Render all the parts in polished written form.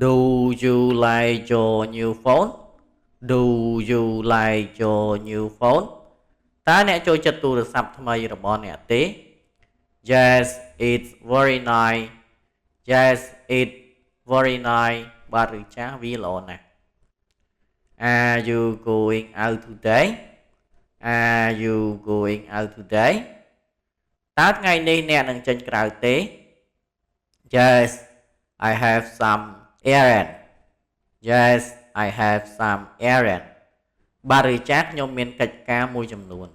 Do you like your new phone Do you like your new phone តើអ្នកចូលចិត្តទូរស័ព្ទថ្មីរបស់អ្នកទេ Yes it's very nice Yes it's very nice បាទឬចាស់វាល្អណាស់ Are you going out today Are you going out today តើថ្ងៃនេះអ្នកនឹងចេញក្រៅទេ Yes I have some errand Yes I have some errand បាទឬចាស់ខ្ញុំមានកិច្ចការមួយចំនួន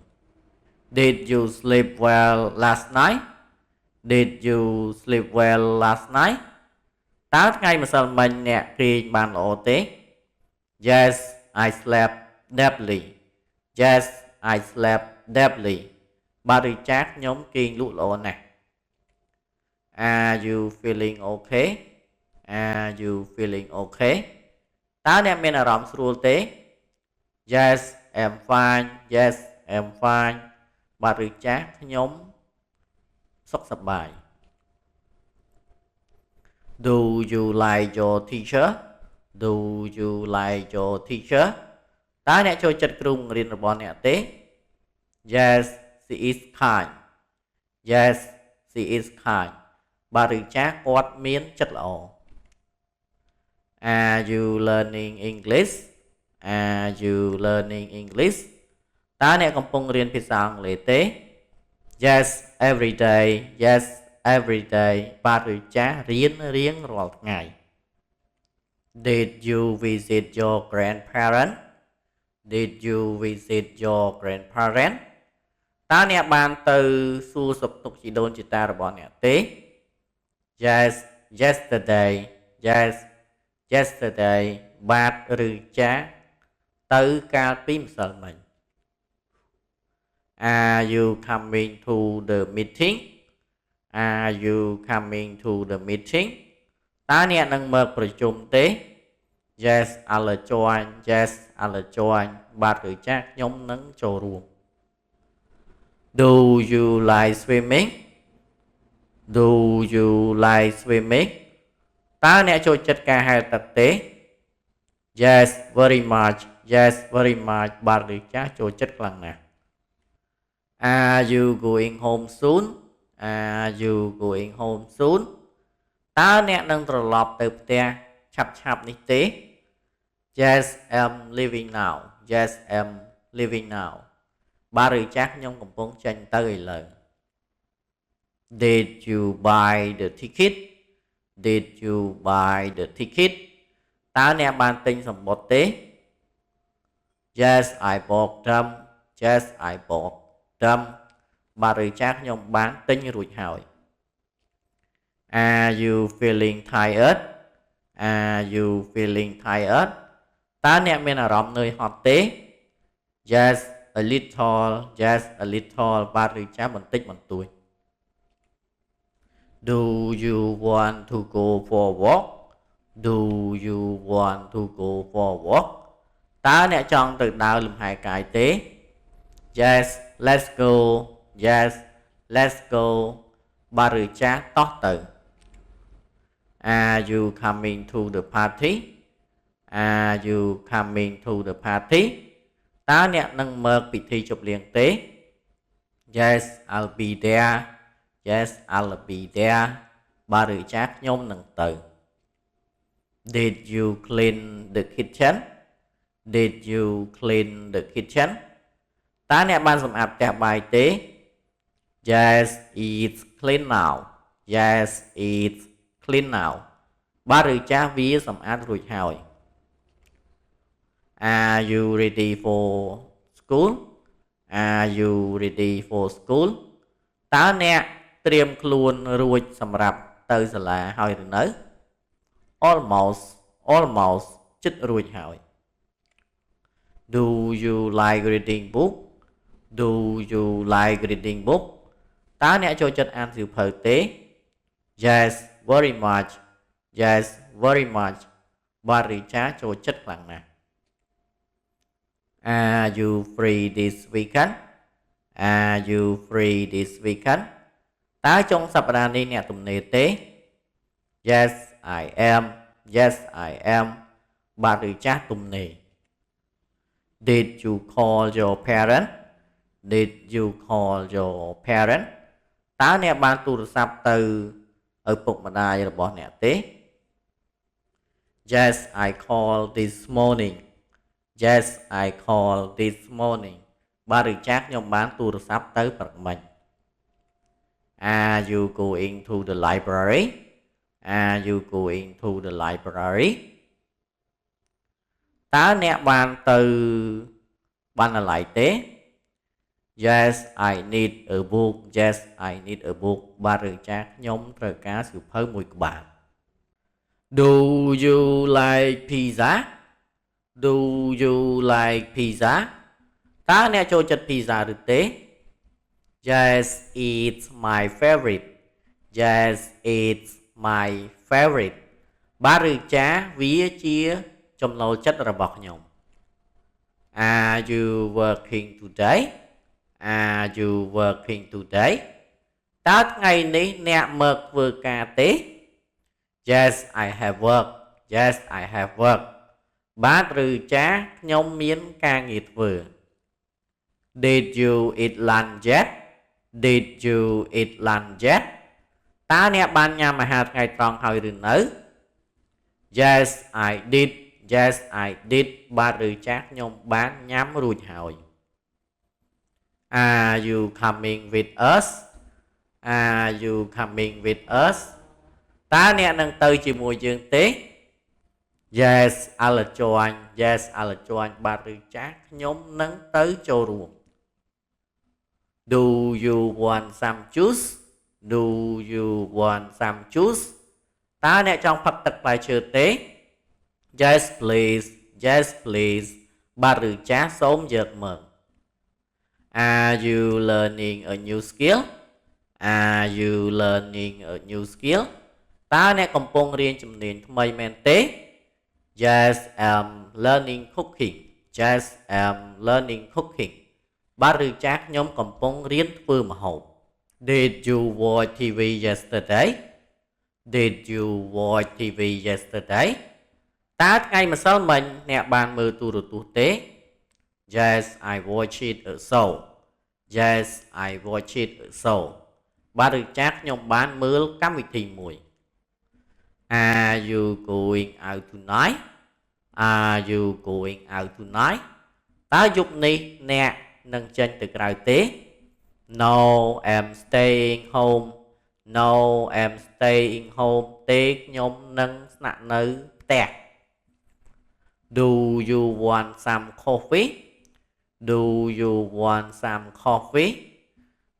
Did you sleep well last night Did you sleep well last night តើថ្ងៃម្សិលមិញអ្នកគេងបានល្អទេ Yes I slept deeply Yes I slept deeply បាទឬចាស់ខ្ញុំគេងលក់ល្អណាស់ Are you feeling okay Are you feeling okay តើអ្នកមានអារម្មណ៍ស្រួលទេ Yes I'm fine Yes I'm fine បាទឬចាស់ខ្ញុំសុខសប្បាយ Do you like your teacher Do you like your teacher តើអ្នកចូលចិត្តគ្រូបង្រៀនរបស់អ្នកទេ Yes she is kind Yes she is kind បាទឬចាស់គាត់មានចិត្តល្អ Are you learning English Are you learning English តើអ្នកកំពុងរៀនភាសាអង់គ្លេសទេ Yes every day Yes every day បាទឬចាស់រៀនរៀងរាល់ថ្ងៃ Did you visit your grandparents Did you visit your grandparents តើអ្នកបានទៅសួរសុខទុក្ខជីដូនជីតារបស់អ្នកទេ Yes yesterday Yes yesterday បាទឬចាស់ទៅកាលពីម្សិលមិញ Are you coming to the meeting Are you coming to the meeting តើអ្នកនឹងមកប្រជុំទេ Yes I'll join Yes I'll join បាទឬចាស់ខ្ញុំនឹងចូលរួម Do you like swimming Do you like swimming តើអ្នកចូលចិត្តការហែលទឹកទេ Yes very much Yes very much បាទឬចាស់ចូលចិត្តខ្លាំងណាស់ Are you going home soon Are you going home soon តើអ្នកនឹងត្រឡប់ទៅផ្ទះឆាប់នេះទេ Yes I'm leaving now Yes I'm leaving now បាទឬចាស់ខ្ញុំកំពុងចេញទៅឥឡូវ Did you buy the ticket Did you buy the ticket តើអ្នកបានទិញសំបុត្រទេ Yes I bought them Yes I bought them បាទឬចាស់ខ្ញុំបានទិញរួចហើយ Are you feeling tired Are you feeling tired តើអ្នកមានអារម្មណ៍នឿយហត់ទេ Yes a little Yes a little បាទឬចាស់បន្តិចបន្តួច Do you want to go for a walk Do you want to go for a walk តើអ្នកចង់ទៅដើរលំហែកាយទេ Yes let's go Yes let's go បាទឬចាស់តោះទៅ Are you coming to the party Are you coming to the party តើអ្នកនឹងមកពិធីជប់លៀងទេ Yes I'll be there Yes I'll be there បាទឬចាស់ខ្ញុំនឹងទៅ Did you clean the kitchen Did you clean the kitchen តើអ្នកបានសម្អាតផ្ទះបាយទេ Yes it's clean now Yes it's clean now បាទឬចាស់វាសម្អាតរួចហើយ Are you ready for school Are you ready for school តើអ្នកត្រៀមខ្លួនរួចសម្រាប់ទៅសាលាហើយឬនៅ Almost ជិតរួចហើយ Do you like reading book Do you like reading book តើអ្នកចូលចិត្តអានសៀវភៅទេ Yes very much Yes very much បាទឬចាស់ចូលចិត្តខ្លាំងណាស់ Are you free this weekend Are you free this weekend តើចុងសប្តាហ៍នេះអ្នកទំនេរទេ Yes I am Yes I am បាទឬចាស់ទំនេរ Did you call your parent Did you call your parent តើអ្នកបានទូរស័ព្ទទៅឪពុកម្ដាយរបស់អ្នកទេ Yes I called this morning Yes I called this morning បាទឬចាស់ខ្ញុំបានទូរស័ព្ទទៅព្រឹកមិញ Are you going to the library Are you going to the library តើអ្នកបានទៅបណ្ណាល័យទេ Yes I need a book Yes I need a book បាទឬចាស់ខ្ញុំត្រូវការសៀវភៅមួយក្បាល Do you like pizza Do you like pizza តើអ្នកចូលចិត្ត pizza ឬទេ Yes it's my favorite Yes it's my favorite បាទឬចាស់វាជាចំណូលចិត្តរបស់ខ្ញុំ Are you working today Are you working today តើថ្ងៃនេះអ្នកមកធ្វើការទេ Yes I have work Yes I have work បាទឬចាស់ខ្ញុំមានការងារធ្វើ Did you eat lunch yet Did you eat lunch yet តើអ្នកបានញ៉ាំអាហារថ្ងៃត្រង់ហើយឬនៅ Yes I did Yes I did បាទឬចាស់ខ្ញុំបានញ៉ាំរួចហើយ Are you coming with us Are you coming with us តើអ្នកនឹងទៅជាមួយយើងទេ Yes I'll join Yes I'll join បាទឬចាស់ខ្ញុំនឹងទៅចូលរួម Do you want some juice Do you want some juice តើអ្នកចង់ផឹកទឹកផ្លែឈើទេ Yes please Yes please បាទឬចាស់សូមយកមក Are you learning a new skill Are you learning a new skill តើអ្នកកំពុងរៀនជំនាញថ្មីមែនទេ Yes I'm learning cooking Yes I'm learning cooking បាទឬចាស់ខ្ញុំកំពុងរៀនធ្វើម្ហូប Did you watch TV yesterday Did you watch TV yesterday តើថ្ងៃម្សិលមិញអ្នកបានមើលទូរទស្សន៍ទេ Yes I watched it also Yes I watched it also បាទឬចាស់ខ្ញុំបានមើលកម្មវិធីមួយ Are you going out tonight Are you going out tonight តើយប់នេះអ្នកនឹងចេញទៅក្រៅទេ No I'm staying home No I'm staying home ទេខ្ញុំនឹងស្នាក់នៅផ្ទះ Do you want some coffee Do you want some coffee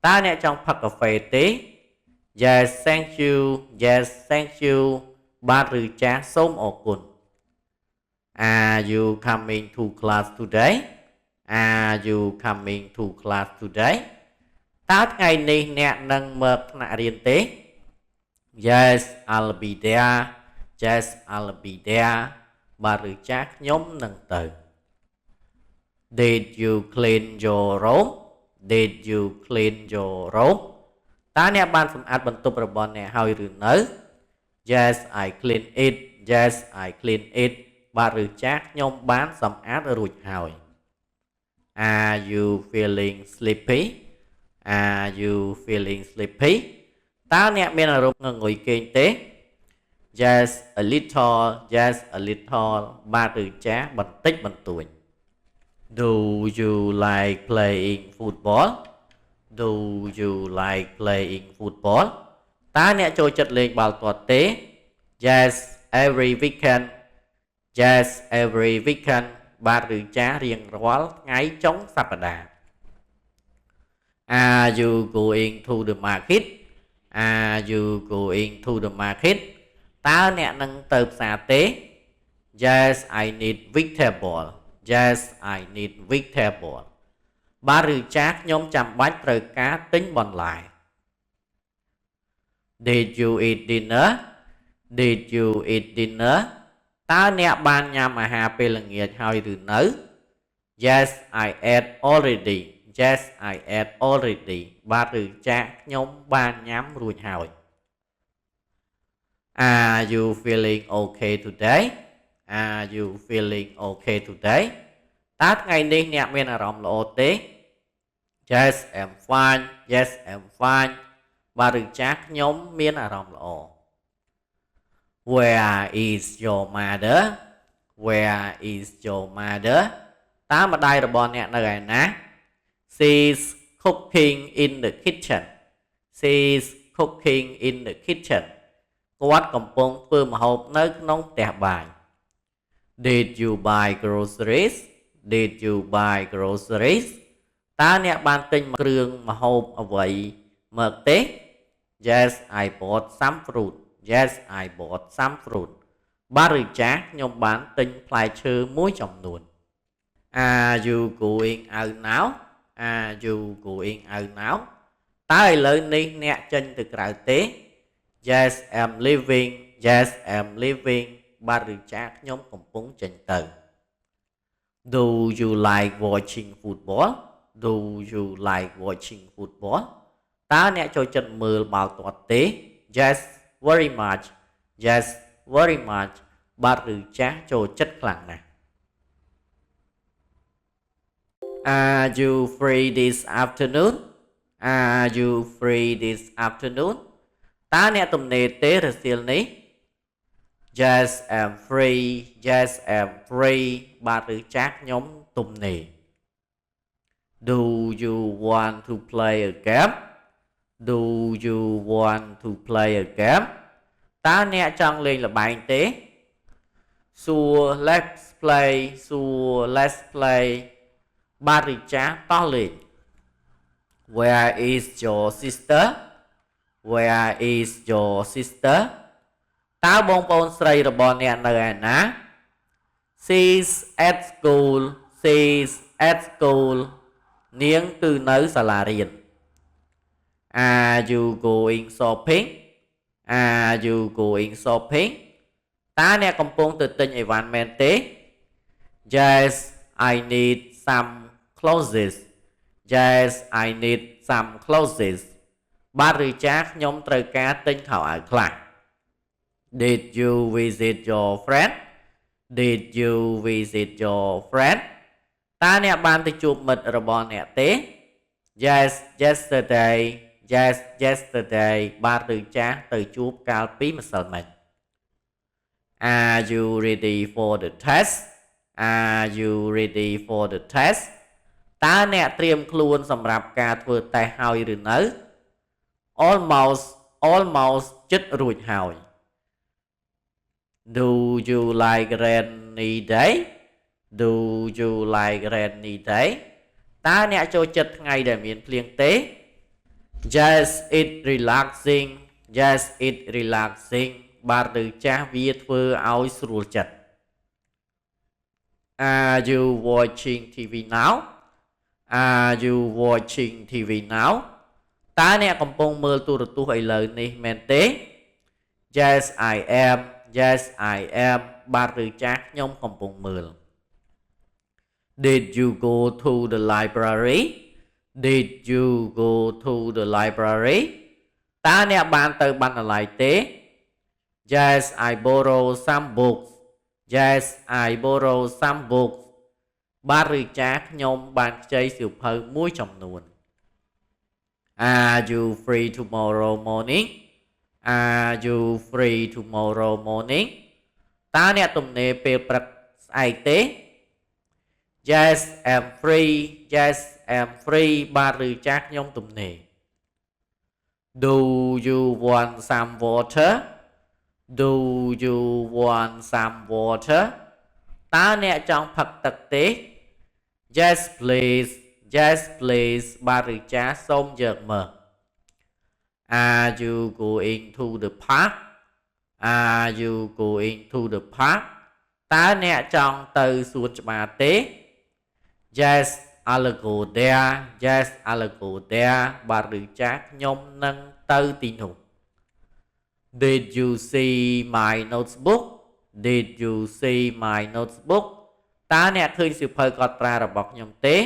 តើអ្នកចង់ផឹកកាហ្វេទេ Yes thank you Yes thank you បាទឬចាស់សូមអរគុណ Are you coming to class today Are you coming to class today តើថ្ងៃនេះអ្នកនឹងមកថ្នាក់រៀនទេ Yes I'll be there Yes I'll be there បាទឬចាស់ខ្ញុំនឹងទៅ Did you clean your room Did you clean your room តើអ្នកបានសម្អាតបន្ទប់របស់អ្នកហើយឬនៅ Yes I clean it Yes I clean it បាទឬចាស់ខ្ញុំបានសម្អាតរួចហើយ Are you feeling sleepy Are you feeling sleepy តើអ្នកមានអារម្មណ៍ងងុយគេងទេ Yes a little Yes a little បាទឬចាស់បន្តិចបន្តួច Do you like playing football Do you like playing football តើអ្នកចូលចិត្តលេងបាល់ទាត់ទេ Yes every weekend Yes every weekend បាទឬចាស់រៀងរាល់ថ្ងៃចុងសប្តាហ៍ Are you going to the market Are you going to the market តើអ្នកនឹងទៅផ្សារទេ Yes I need vegetable Yes I need vegetable បាទឬចាស់ខ្ញុំចាំបាច់ត្រូវការទិញបន្លែ Did you eat dinner Did you eat dinner តើអ្នកបានញ៉ាំអាហារពេលល្ងាចហើយឬនៅ Yes I ate already Yes I ate already បាទឬចាស់ខ្ញុំបានញ៉ាំរួចហើយ Are you feeling okay today? Are you feeling okay today? តើថ្ងៃនេះអ្នកមានអារម្មណ៍ល្អទេ Yes I'm fine Yes I'm fine បាទឬចាស់ខ្ញុំមានអារម្មណ៍ល្អ Where is your mother? Where is your mother? តើម្ដាយរបស់អ្នកនៅឯណា She's cooking in the kitchen. She's cooking in the kitchen. គាត់កំពុងធ្វើម្ហូបនៅក្នុងផ្ទះបាយ Did you buy groceries? Did you buy groceries? តើអ្នកបានទិញគ្រឿងម្ហូបអ្វីមកទេ Yes I bought some fruit. Yes I bought some fruit. បាទឬចាស់ខ្ញុំបានទិញផ្លែឈើមួយចំនួន Are you going out now? Are you going out now? តើឥឡូវនេះអ្នកចេញទៅក្រៅទេ Yes I'm leaving. Yes I'm leaving. បាទឬចាស់ខ្ញុំកំពុងចេញទៅ Do you like watching football? Do you like watching football? តើអ្នកចូលចិត្តមើលបាល់ទាត់ទេ Yes very much. Yes very much. បាទឬចាស់ចូលចិត្តខ្លាំងណាស់ Are you free this afternoon? Are you free this afternoon? តើអ្នកទំនេរទេរសៀលនេះ Yes I'm free. Yes I'm free. បាទឬចាស់ខ្ញុំទំនេរ Do you want to play a game? Do you want to play a game? តើអ្នកចង់លេងល្បែងទេ Sure let's play. Sure let's play. បាទឬចាស់តោះលេង Where is your sister? Where is your sister? តើបងប្អូនស្រីរបស់អ្នកនៅឯណា She's at school. She's at school. នាងគឺនៅសាលារៀន Are you going shopping? Are you going shopping? តើអ្នកកំពុងទៅទិញអីវ៉ាន់មែនទេ Yes I need some clothes. Yes I need some clothes. បាទឬចាស់ខ្ញុំត្រូវការទិញខោអាវខ្លះ Did you visit your friend? Did you visit your friend? តើអ្នកបានទៅជួបមិត្តរបស់អ្នកទេ Yes yesterday. Yes yesterday. បាទឬចាស់ទៅជួបកាលពីម្សិលមិញ Are you ready for the test? Are you ready for the test? តើអ្នកត្រៀមខ្លួនសម្រាប់ការធ្វើតេស្តហើយឬនៅ Almost ជិតរួចហើយ Do you like rainy day? Do you like rainy day? តើអ្នកចូលចិត្តថ្ងៃដែលមានភ្លៀងទេ Yes it relaxing. Yes it relaxing. បាទឬចាស់វាធ្វើឲ្យស្រួលចិត្ត Are you watching TV now? Are you watching TV now? តើអ្នកកំពុងមើលទូរទស្សន៍ឥឡូវនេះមែនទេ Yes I am. Yes I am. បាទឬចាស់ខ្ញុំកំពុងមើល Did you go to the library? Did you go to the library? តើអ្នកបានទៅបណ្ណាល័យទេ Yes I borrow some books. Yes I borrow some books. បាទឬចាស់ខ្ញុំបានខ្ចីសៀវភៅមួយចំនួន Are you free tomorrow morning? Are you free tomorrow morning? តើអ្នកទំនេរពេលព្រឹកស្អែកទេ Yes I'm free. Yes I'm free. បាទឬចាស់ខ្ញុំទំនេរ Do you want some water? Do you want some water? តើអ្នកចង់ផឹកទឹកទេ Yes please. Yes please. បាទឬចាស់សូមយកមក Are you going to the park? Are you going to the park? តើអ្នកចង់ទៅសួនច្បារទេ Yes I'll go there. Yes I'll go there. បាទឬចាស់ខ្ញុំនឹងទៅទីនោះ Did you see my notebook? Did you see my notebook? តើអ្នកឃើញសៀវភៅកត់ត្រារបស់ខ្ញុំទេ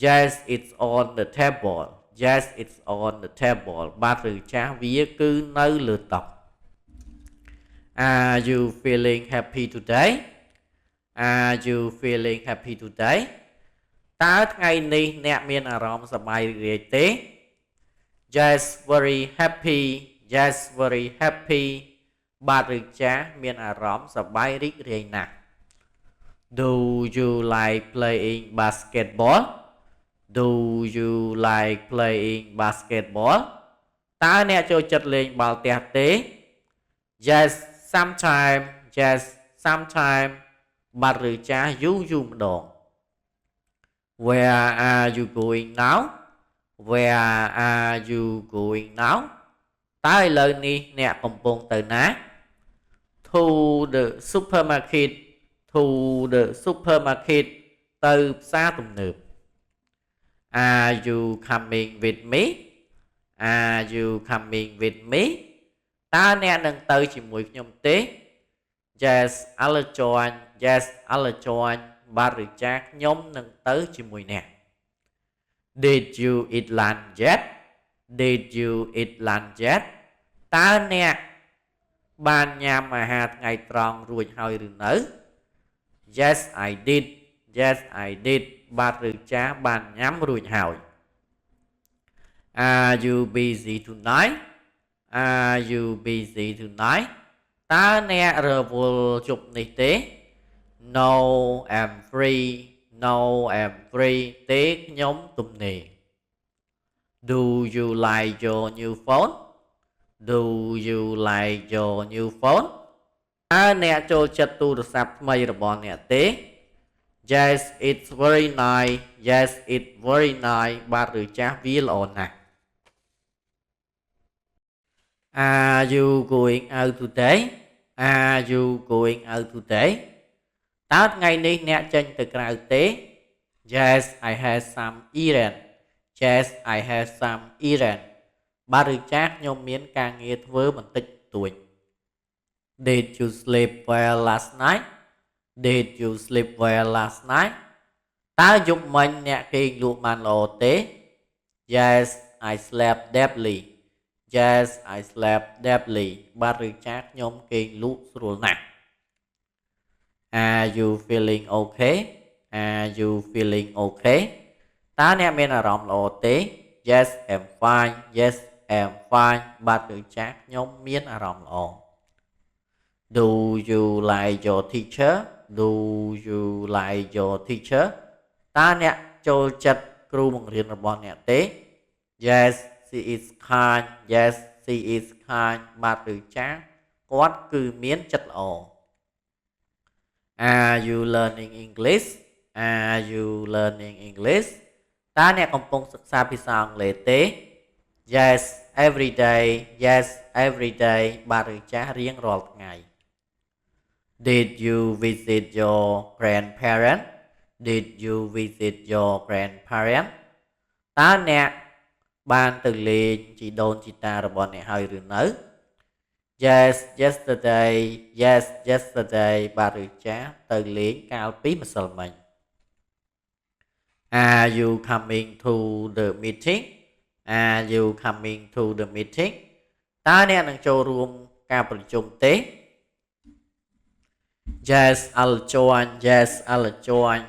Yes it's on the table. Yes it's on the table. បាទឬចាស់វាគឺនៅលើតុ Are you feeling happy today? Are you feeling happy today? តើថ្ងៃនេះអ្នកមានអារម្មណ៍សប្បាយរីករាយទេ Yes very happy Yes very happy បាទឬចាស់មានអារម្មណ៍សប្បាយរីករាយណាស់ Do you like playing basketball? Do you like playing basketball? តើអ្នកចូលចិត្តលេងបាល់ទះទេ Yes sometimes Yes sometimes បាទឬចាស់យូរម្ដង Where are you going now? Where are you going now? តើឥឡូវនេះអ្នកកំពុងទៅណា To the supermarket To the supermarket ទៅផ្សារទំនើប Are you coming with me? Are you coming with me? តើអ្នកនឹងទៅជាមួយខ្ញុំទេ Yes I'll join Yes I'll join បាទឬចាស់ខ្ញុំនឹងទៅជាមួយអ្នក Did you eat lunch yet? Did you eat lunch yet? តើអ្នកបានញ៉ាំអាហារថ្ងៃត្រង់រួចហើយឬនៅ Yes I did Yes I did បាទឬចាស់បានញ៉ាំរួចហើយ Are you busy tonight? Are you busy tonight? តើអ្នករវល់ជប់នេះទេ No I'm free No I'm free ទេខ្ញុំទំនេរ Do you like your new phone? Do you like your new phone? តើអ្នកចូលចិត្តទូរស័ព្ទថ្មីរបស់អ្នកទេ Yes it's very nice Yes it's very nice បាទឬចាស់វាល្អណាស់ Are you going out today? Are you going out today? តើថ្ងៃនេះអ្នកចេញទៅក្រៅទេ Yes I have some errand Yes I have some errand បាទឬចាស់ខ្ញុំមានការងារធ្វើបន្តិចបន្តួច Did you sleep well last night? Did you sleep well last night? តើយប់មិញអ្នកគេងលក់បានល្អទេ Yes I slept deeply Yes I slept deeply បាទឬចាស់ខ្ញុំគេងលក់ស្រួលណាស់ Are you feeling okay? Are you feeling okay? តើអ្នកមានអារម្មណ៍ល្អទេ Yes I'm fine Yes I'm fine បាទឬចាស់ខ្ញុំមានអារម្មណ៍ល្អ Do you like your teacher? Do you like your teacher? តើអ្នកចូលចិត្តគ្រូបង្រៀនរបស់អ្នកទេ Yes she is kind Yes she is kind បាទឬចាស់គាត់គឺមានចិត្តល្អ Are you learning English? Are you learning English? តើអ្នកកំពុងសិក្សាភាសាអង់គ្លេសទេ Yes every day Yes every day បាទឬចាស់រៀងរាល់ថ្ងៃ Did you visit your grandparents? Did you visit your grandparents? តើអ្នកបានទៅលេងជីដូនជីតារបស់អ្នកហើយឬនៅ Yes yesterday Yes yesterday បាទឬចាស់ទៅលេងកាលពីម្សិលមិញ Are you coming to the meeting? Are you coming to the meeting? តើអ្នកនឹងចូលរួមការប្រជុំទេ Yes I'll join Yes I'll join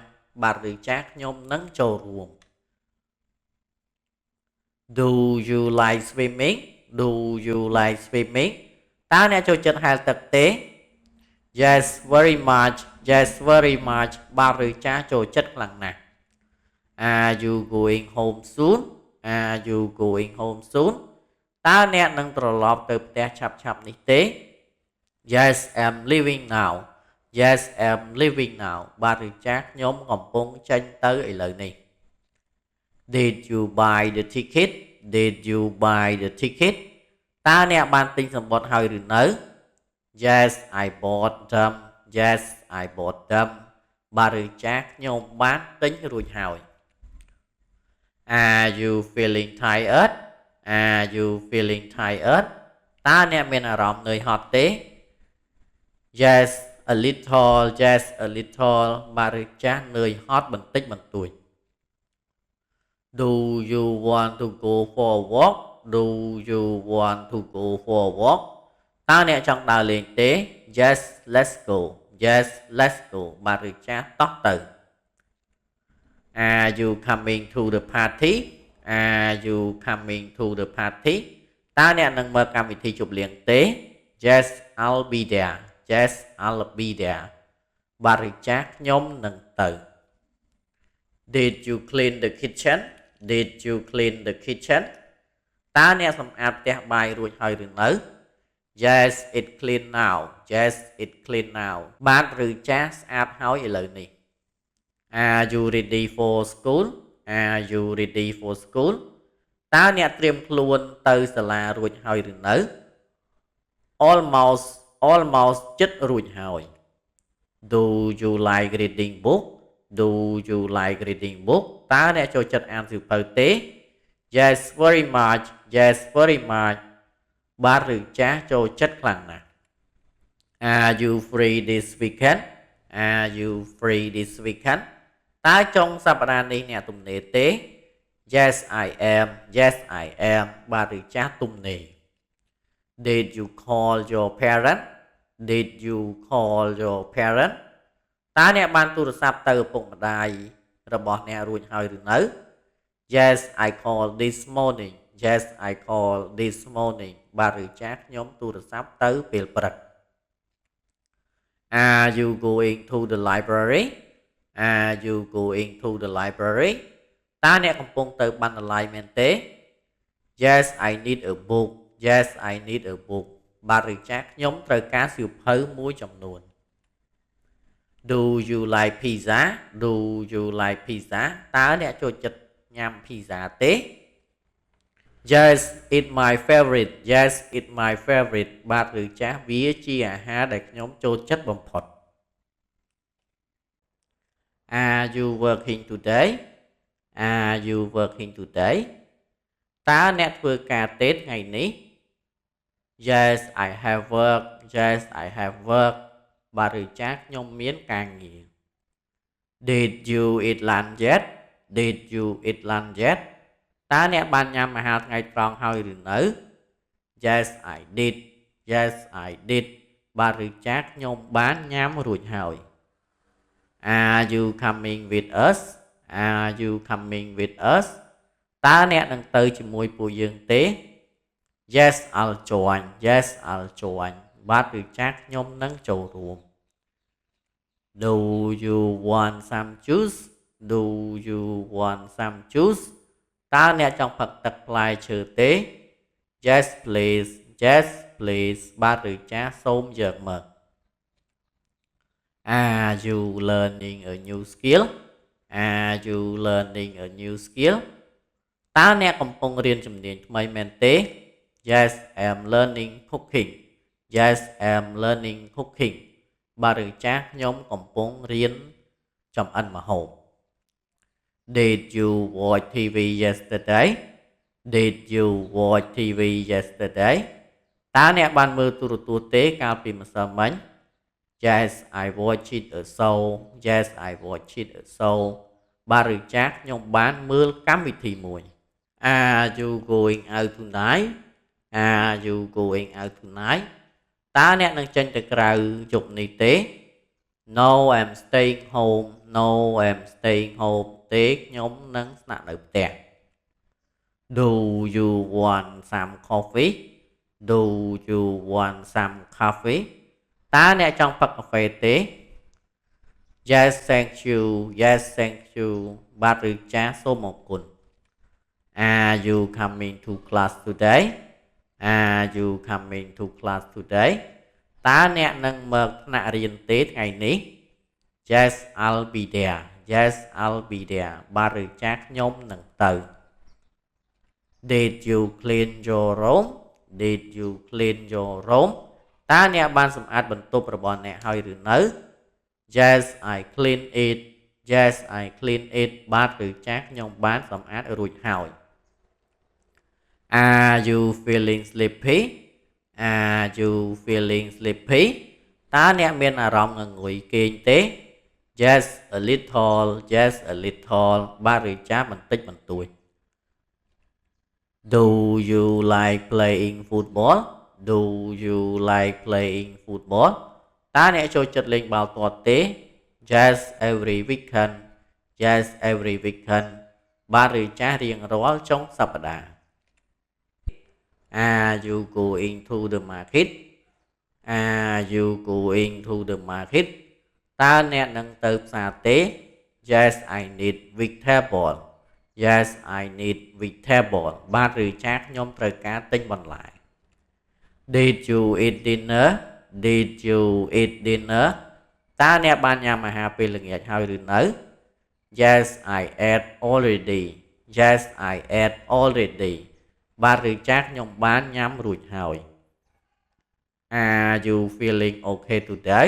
បាទឬចាស់ខ្ញុំនឹងចូលរួម Do you like swimming? Do you like swimming? តើអ្នកចូលចិត្តហែលទឹកទេ Yes very much Yes very much បាទឬចាស់ចូលចិត្តខ្លាំងណាស់ Are you going home soon? Are you going home soon? តើអ្នកនឹងត្រឡប់ទៅផ្ទះឆាប់នេះទេ Yes I'm leaving now Yes I'm leaving now បាទឬចាស់ខ្ញុំកំពុងចេញទៅឥឡូវនេះ Did you buy the ticket? Did you buy the ticket? តើអ្នកបានទិញសំបុត្រហើយឬនៅ Yes I bought them Yes I bought them បាទឬចាស់ខ្ញុំបានទិញរួចហើយ Are you feeling tired? Are you feeling tired? តើអ្នកមានអារម្មណ៍នឿយហត់ទេ Yes a little Yes a little បាទឬចាស់នឿយហត់បន្តិចបន្តួច Do you want to go for a walk? Do you want to go for a walk? តើអ្នកចង់ដើរលេងទេ Yes let's go Yes let's go បាទឬចាតោះទៅ Are you coming to the party Are you coming to the party តើអ្នកនឹងមើលកម្មវិធីជប់លៀងទេ Yes I'll be there Yes I'll be there បាទឬចាខ្ញុំនឹងទៅ Did you clean the kitchen Did you clean the kitchen តើអ្នកសម្អាតផ្ទះបាយរួចហើយឬនៅ Yes it clean now Yes it clean now បាទឬចាស្អាតហើយឥឡូវនេះ Are you ready for school Are you ready for school តើអ្នកត្រៀមខ្លួនទៅសាលារួចហើយឬនៅ Almost ចិត្តរួចហើយ Do you like reading book Do you like reading book តើអ្នកចូលចិត្តអានសៀវភៅទេ Yes very much Yes very much បាទឬចាចូលចិត្តខ្លាំងណាស់ Are you free this weekend Are you free this weekend តើចុងសប្តាហ៍នេះអ្នកទំនេរទេ Yes I am Yes I am បាទឬចាទំនេរ Did you call your parent Did you call your parent តើអ្នកបានទូរស័ព្ទទៅឪពុកម្ដាយរបស់អ្នករួចហើយឬនៅ Yes I called this morning Yes I called this morning បាទឬចាខ្ញុំទូរស័ព្ទទៅពេលព្រឹក Are you going to the library Are you going to the library តើអ្នកកំពុងទៅបណ្ណាល័យមែនទេ Yes I need a book Yes I need a book បាទឬចាខ្ញុំត្រូវការសៀវភៅមួយចំនួន Do you like pizza Do you like pizza តើអ្នកចូលចិត្តញ៉ាំ pizza ទេ Yes it's my favorite Yes it's my favorite បាទឬចាវាជាអាហារដែលខ្ញុំចូលចិត្តបំផុត Are you working today Are you working today តើអ្នកធ្វើការទេថ្ងៃនេះ Yes I have work Yes I have work បាទឬចាខ្ញុំមានការងារ Did you eat lunch yet Did you eat lunch yet តើអ្នកបានញ៉ាំអាហារថ្ងៃត្រង់ហើយឬនៅ Yes I did Yes I did បាទឬចាខ្ញុំបានញ៉ាំរួចហើយ Are you coming with us Are you coming with us តើអ្នកនឹងទៅជាមួយពួកយើងទេ Yes I'll join Yes I'll join បាទឬចាខ្ញុំនឹងចូលរួម Do you want some juice Do you want some juice តើអ្នកចង់ផឹកទឹកផ្លែឈើទេ Yes please Yes please បាទឬចាសូមយកមក Are you learning a new skill Are you learning a new skill តើអ្នកកំពុងរៀនជំនាញថ្មីមែនទេ Yes I'm learning cooking Yes I'm learning cooking បាទឬចាខ្ញុំកំពុងរៀនចម្អិនម្ហូប Did you watch TV yesterday Did you watch TV yesterday តើអ្នកបានមើលទូរទស្សន៍ទេកាលពីម្សិលមិញ Yes I watched it a show Yes I watched it a show បាទឬចាខ្ញុំបានមើលកម្មវិធីមួយ Are you going out tonight Are you going out tonight តើអ្នកនឹងចេញទៅក្រៅយប់នេះទេ No I'm staying home No I'm staying home ទេខ្ញុំនឹងស្នាក់នៅផ្ទះ Do you want some coffee Do you want some coffee តើអ្នកចង់ផឹកកាហ្វេទេ Yes thank you Yes thank you បាទឬចាសូមអរគុណ Are you coming to class today Are you coming to class today តើអ្នកនឹងមកថ្នាក់រៀនទេថ្ងៃនេះ Yes I'll be there Yes I'll be there បាទឬចាខ្ញុំនឹងទៅ Did you clean your room Did you clean your room តើអ្នកបានសម្អាតបន្ទប់របស់អ្នកហើយឬនៅ Yes I clean it Yes I clean it បាទឬចាខ្ញុំបានសម្អាតរួចហើយ Are you feeling sleepy Are you feeling sleepy តើអ្នកមានអារម្មណ៍ងងុយគេងទេ Yes a little Yes a little បាទឬចាបន្តិចបន្តួច Do you like playing football Do you like playing football តើអ្នកចូលចិត្តលេងបាល់ទាត់ទេ Yes every weekend Yes every weekend បាទឬចាស់រៀងរាល់ចុងសប្តាហ៍ Are you going to the market Are you going to the market តើអ្នកនឹងទៅផ្សារទេ Yes I need vegetable Yes I need vegetable បាទឬចាស់ខ្ញុំត្រូវការទិញបន្លែ Did you eat dinner Did you eat dinner តើអ្នកបានញ៉ាំអាហារពេលល្ងាចហើយឬនៅ Yes I ate already Yes I ate already បាទឬចាស់ខ្ញុំបានញ៉ាំរួចហើយ Are you feeling okay today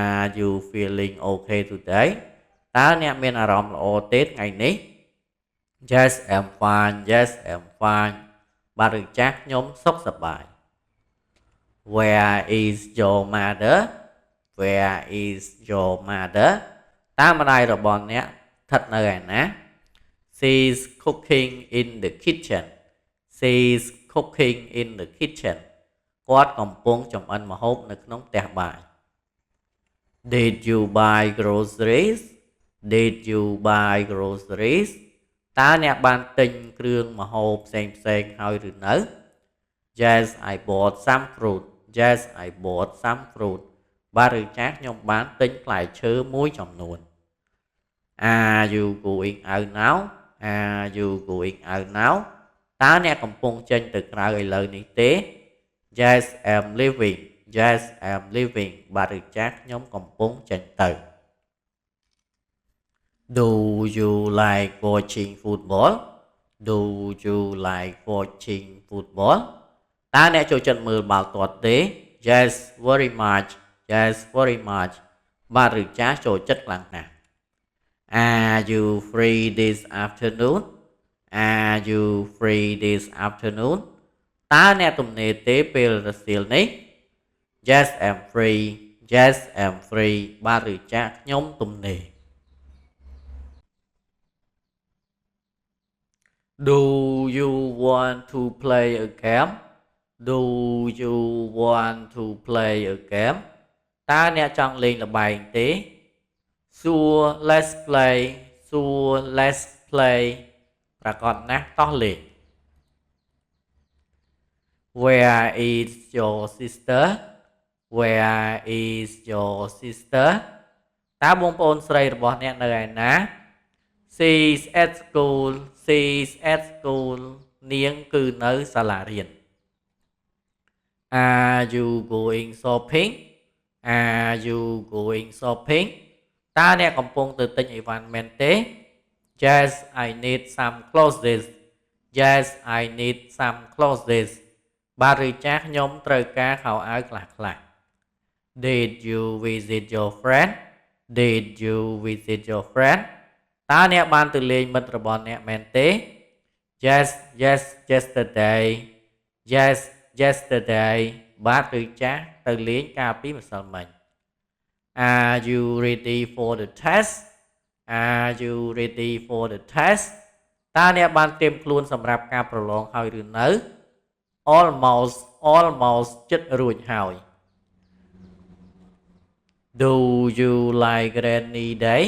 Are you feeling okay today តើអ្នកមានអារម្មណ៍ល្អទេថ្ងៃនេះ Yes I'm fine Yes I'm fine បាទឬចាស់ខ្ញុំសុខសប្បាយ Where is your mother Where is your mother តើម្ដាយរបស់អ្នកស្ថិតនៅឯណា She's cooking in the kitchen She's cooking in the kitchen គាត់កំពុងចម្អិនម្ហូបនៅក្នុងផ្ទះបាយ Did you buy groceries Did you buy groceries តើអ្នកបានទិញគ្រឿងម្ហូបផ្សេងហើយឬនៅ Yes I bought some fruit Yes I bought some fruit បាទឬចាស់ខ្ញុំបានទិញផ្លែឈើមួយចំនួន Are you going out now Are you going out now តើអ្នកកំពុងចេញទៅក្រៅឥឡូវនេះទេ Yes I'm leaving Yes I'm leaving បាទឬចាស់ខ្ញុំកំពុងចេញទៅ Do you like watching football Do you like watching football តើអ្នកចូលចិត្តមើលបាល់ទាត់ទេ Yes very much Yes very much បាទឬចាស់ចូលចិត្តខ្លាំងណាស់ Are you free this afternoon Are you free this afternoon តើអ្នកទំនេរទេពេលរសៀលនេះ Yes I'm free Yes I'm free បាទឬចាស់ខ្ញុំទំនេរ Do you want to play a game Do you want to play a game តើអ្នកចង់លេងល្បែងទេ Sure let's play Sure let's play ប្រកបណាស់តោះលេង Where is your sister Where is your sister តើបងប្អូនស្រីរបស់អ្នកនៅឯណា She's at school She's at school នាងគឺនៅសាលារៀន Are you going shopping Are you going shopping តើអ្នកកំពុងទៅទិញអីវ៉ាន់មែនទេ Yes I need some clothes Yes I need some clothes បាទឬចាស់ខ្ញុំត្រូវការខោអាវខ្លះ Did you visit your friend Did you visit your friend តើអ្នកបានទៅលេងមិត្តរបស់អ្នកមែនទេ Yes Yes yesterday Yes yesterday បាទឬចាស់ទៅលេងកាលពីម្សិលមិញ Are you ready for the test Are you ready for the test តើអ្នកបានត្រៀមខ្លួនសម្រាប់ការប្រឡងហើយឬនៅ Almost ចិត្តរួចហើយ Do you like rainy day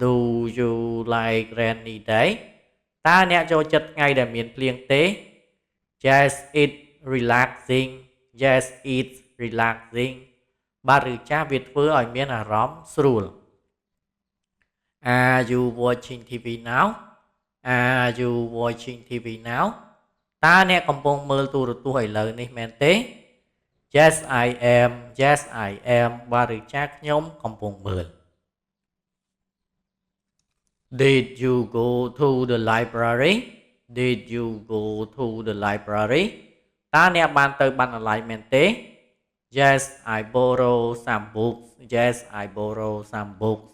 Do you like rainy day តើអ្នកចូលចិត្តថ្ងៃដែលមានភ្លៀងទេ Yes it's relaxing Yes it's relaxing បាទឬចាស់វាធ្វើឲ្យមានអារម្មណ៍ស្រួល Are you watching TV now Are you watching TV now តើអ្នកកំពុងមើលទូរទស្សន៍ឥឡូវនេះមែនទេ Yes I am Yes I am បាទឬចាស់ខ្ញុំកំពុងមើល Did you go to the library Did you go to the library តើអ្នកបានទៅបណ្ណាល័យមែនទេ Yes I borrow some books Yes I borrow some books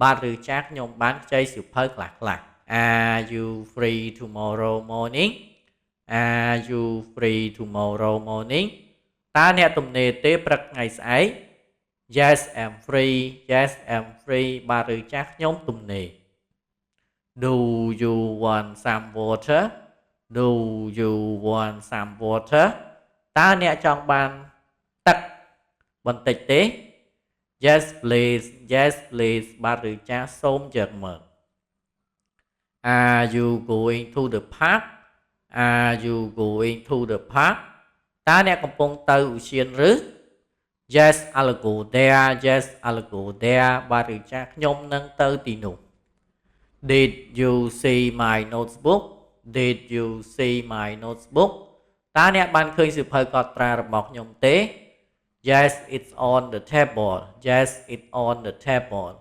បាទឬចាស់ខ្ញុំបានខ្ចីសៀវភៅខ្លះៗ Are you free tomorrow morning Are you free tomorrow morning តើអ្នកទំនេរទេព្រឹកថ្ងៃស្អែក Yes I'm free Yes I'm free បាទឬចាស់ខ្ញុំទំនេរ Do you want some water Do you want some water ta nè trong ban tắcបន្តិចទេ yes please បាទឬចាសូមចែកមើល Are you going to the park Are you going to the park តើអ្នកកំពុងទៅឧទ្យានឬ Yes I'll go there Yes I'll go there បាទឬចាខ្ញុំនឹងទៅទីនោះ Did you see my notebook Did you see my notebook តើអ្នកបានឃើញសៀវភៅកត់ត្រារបស់ខ្ញុំទេ Yes it's on the table Yes it's on the table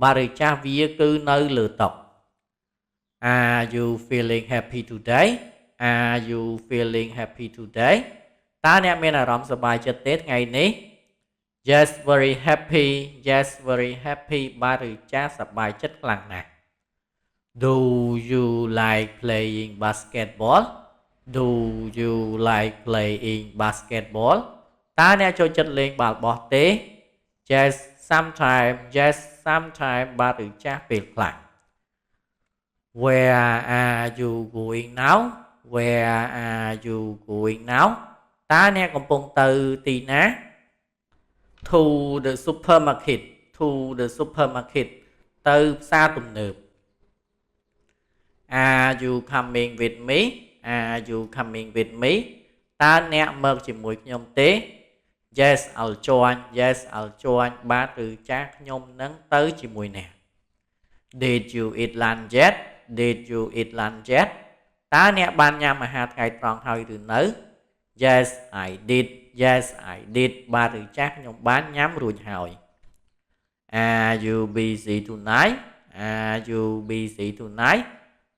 បាទឬចាវាគឺនៅលើតុ Are you feeling happy today Are you feeling happy today តើអ្នកមានអារម្មណ៍សប្បាយចិត្តទេថ្ងៃនេះ Yes very happy Yes very happy បាទឬចាសប្បាយចិត្តខ្លាំងណាស់ Do you like playing basketball Do you like playing basketball តើអ្នកចូលចិត្តលេងបាល់បោះទេ Yes sometime បាទឬចាស់ពេលខ្លះ Where are you going now Where are you going now តើអ្នកកំពុងទៅទីណា To the supermarket To the supermarket ទៅផ្សារទំនើប Are you coming with me Are you coming with me តើអ្នកមកជាមួយខ្ញុំទេ Yes I'll join បាទឬចាស់ខ្ញុំនឹងទៅជាមួយអ្នក Did you eat lunch yet Did you eat lunch yet តើអ្នកបានញ៉ាំអាហារថ្ងៃត្រង់ហើយឬនៅ Yes I did បាទឬចាស់ខ្ញុំបានញ៉ាំរួចហើយ Are you busy tonight Are you busy tonight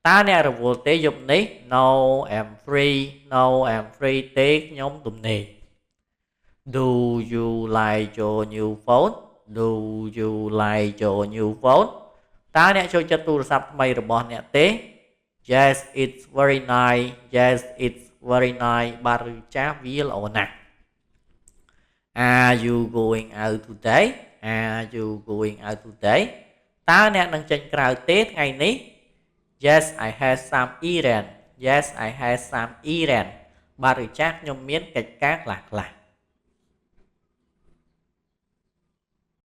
តើអ្នករវល់ទេយប់នេះ No I'm free ទេខ្ញុំទំនេរ Do you like your new phone Do you like your new phone តើអ្នកចូលចិត្តទូរស័ព្ទថ្មីរបស់អ្នកទេ Yes it's very nice បាទឬចាស់វាល្អណាស់ Are you going out today Are you going out today តើអ្នកនឹងចេញក្រៅទេថ្ងៃនេះ Yes I had some errand បាទឬចាស់ខ្ញុំមានកិច្ចការខ្លះ